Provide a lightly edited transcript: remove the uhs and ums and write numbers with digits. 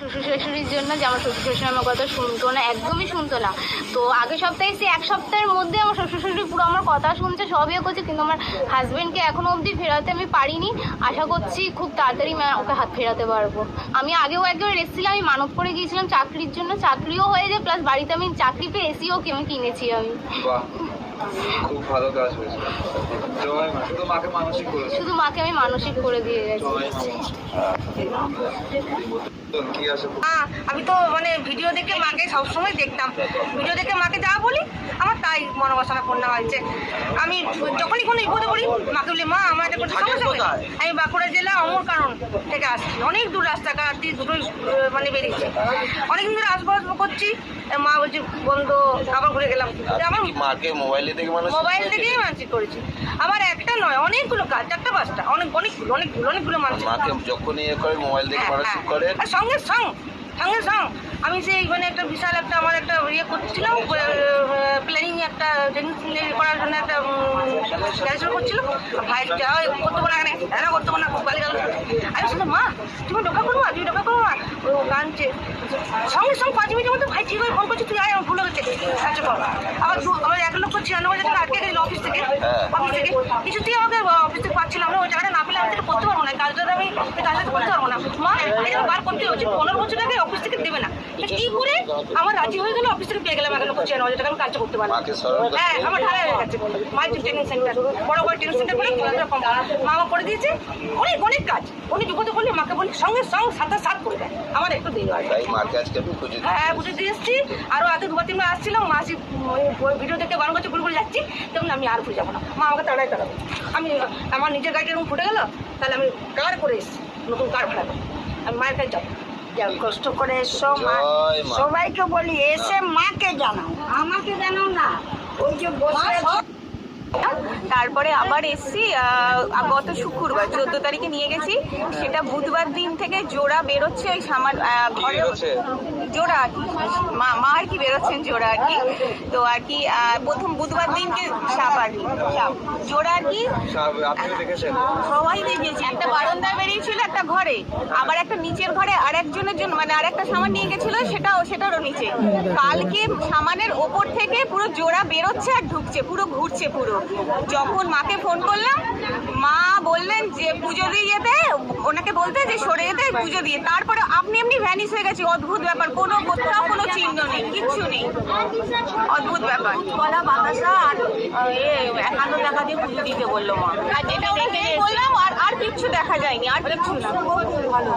শ্বশুর শাশুড়ির জন্য যে আমার শ্বশুর শাশুড়ি আমার কথা শুনতো না, একদমই শুনতো না। তো আগের সপ্তাহে সে এক সপ্তাহের মধ্যে আমার শ্বশুর শাশুড়ি পুরো আমার কথা শুনছে, সব ইয়ে করছে, কিন্তু আমার হাজব্যান্ডকে এখনও অবধি ফেরাতে আমি পারিনি। আশা করছি খুব তাড়াতাড়ি ওকে হাত ফেরাতে পারবো। আমি আগেও একবার এসেছিলাম, আমি মানত করে গিয়েছিলাম চাকরির জন্য, চাকরিও হয়ে যায়, প্লাস বাড়িতে আমি চাকরি পেয়ে এসিও কিনেছি আমি। খুব ভালো কাজ হয়েছে। শুধু মাকে মানসিক করেছে, শুধু মাকে আমি মানসিক করে দিয়ে গেছি। আমি তো মানে ভিডিও দেখে মাকে সবসময় দেখতাম, ভিডিও দেখে মাকে যা বলি আমার তাই মনোবাসনা পূর্ণ হয়েছে। আমি যখনই কোনো বিপদে পড়ি মাকে বলি, মা আমার একটা সমস্যা। আমি বাঁকুড়া জেলা অমর কারণ থেকে আসছি, অনেক দূর রাস্তাঘাট দিয়ে দুটোই মানে বেরিয়েছে, অনেকদিন ধরে আসবো করছি। মা বলছি বন্ধ, আবার ঘুরে গেলাম। আমার মাকে মোবাইল থেকেই মানসিক করেছি। আবার একটা নয়, অনেকগুলো কাজ, 4-5টা, অনেকগুলো মানসিক। মাকে যখনই মোবাইল দেখে মানসিক করে, আর সঙ্গে আমি সেই মানে একটা বিশাল একটা আমার একটা ইয়ে করছিলাম, প্ল্যানিং একটা ট্রেনিং করার জন্য একটা ক্যান্সেল করছিল। ভাই যা করতে পারে না, এরা করতে পারে না, খুব গালি গাল। আমি শুধু, মা তুমি ঢোকা করবো, তুমি ঢোকা করবো। ও কাঁদছে, সঙ্গে 5 মিনিটের মধ্যে, ভাই ঠিক হয়ে ফোন করছি, তুই আয়, আমার ভুল হয়েছে, আচ্ছা কর। আবার আমার 1,96,000 টাকা আটকে গেছিল অফিস থেকে কিছুতেই আমাকে অফিস থেকে পাচ্ছিলাম না। ওই জায়গাটা না পেলে আমি যেটা করতে পারবো না, কাজটা আমি কাজটা করতে পারবো না। মা এটা বার করতে হচ্ছে, 15 বছর আগে অফিস থেকে দেবে না, কি করে আমার রাজি হয়ে গেল, অফিস থেকে পেয়ে গেলাম 1,96,000 টাকা, আমি কাজটা করতে পারবো। হ্যাঁ, আমার ঢালাই হয়ে গেছে। মায়ের ট্রেনিং সেন্টার, বড় ট্রেনিং সেন্টার করে মা আমার করে দিয়েছে। অনেক কাজ, উনি বিপদে বললে মাকে বলি সঙ্গে সাথে করে দেয়। আমার একটু দেরি হয়। হ্যাঁ, বুঝে দিয়ে এসেছি। আরও আগে 2-3 বার আসছিলাম, মাসি ভিডিও দেখে বারণ করছে, ঘুরে যাচ্ছি, তখন আমি আর ঘুরে যাবো না। মা আমাকে তাড়াবে। আমি আমার নিজের গাড়িটা এরকম ফুটে গেল, তাহলে আমি কার করে এসেছি, নতুন কার ভাড়া করে আমি মায়ের কাছে যাবো। কষ্ট করে এসো, সবাইকে বলি এসে মাকে জানাও, আমাকে জানাও না। ওই যে বসে তারপরে আবার এসছি গত শুক্রবার 14 তারিখে নিয়ে গেছি। সেটা বুধবার দিন থেকে জোড়া বেরোচ্ছে, ওই সামান ঘরে জোড়া আর কি, মা আর কি বেরোচ্ছেন জোড়া আর কি। তো আর কি প্রথম বুধবার দিনকে সাপ আর কি, জোড়া আর কি সবাই দেখেছি। একটা বারান্দায় বেরিয়েছিল, একটা ঘরে, আবার একটা নিচের ঘরে আর একজনের জন্য মানে আর একটা সামান নিয়ে গেছিল, সেটারও নিচে। কালকে সামানের ওপর থেকে পুরো জোড়া বেরোচ্ছে আর ঢুকছে, পুরো ঘুরছে পুরো। যখন মাকে ফোন করলাম, মা বললেন যে পুজো দিয়ে যেতে, ওনাকে বলতে যে সরে যেতে পুজো দিয়ে। তারপরে আপনি এমনি ভ্যানিশ হয়ে গেছে। অদ্ভুত ব্যাপার, কোথাও কোনো চিহ্ন নেই, কিচ্ছু নেই, অদ্ভুত ব্যাপার। কলা বাতাসা আর 51 টাকা দিয়ে পুজো দিতে বললো মা, আর যেটা দেখে বললাম, আর কিচ্ছু দেখা যায়নি, আর কিচ্ছু না। ভালো।